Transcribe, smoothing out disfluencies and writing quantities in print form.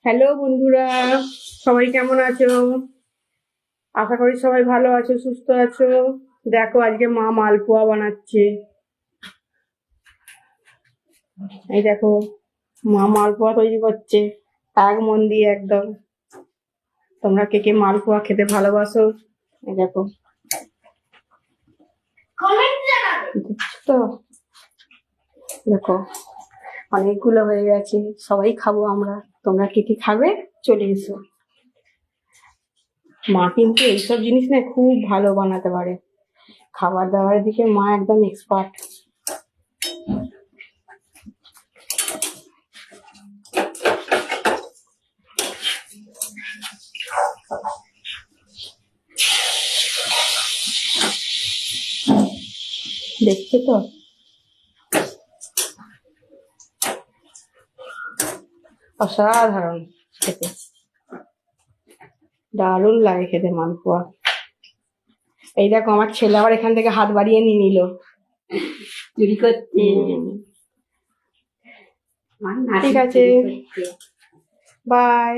Hello বন্ধুরা, সবাই কেমন আছো? আশা করি সবাই ভালো আছো, সুস্থ আছো। দেখো আজকে মা মালপোয়া বানাচ্ছে। এই দেখো, মা মালপোয়া তৈরি করছে এক মন দিয়ে একদম। তোমরা কে কে মালপোয়া খেতে ভালোবাসো? এই দেখো, তো দেখো অনেকগুলো হয়ে গেছে, সবাই খাবো আমরা। তোমরা কে কে খাবে চলে এসো। মা কিন্তু এইসব জিনিস না খুব ভালো বানাতে পারে। খাবার দাবারের দিকে মা একদম এক্সপার্ট। দেখছো তো, অসাধারণ খেতে, দারুণ লাগে খেতে মালপোয়া। এই দেখো আমার ছেলে আবার এখান থেকে হাত বাড়িয়ে নিয়ে নিল চুরি করতে। ঠিক আছে, বাই।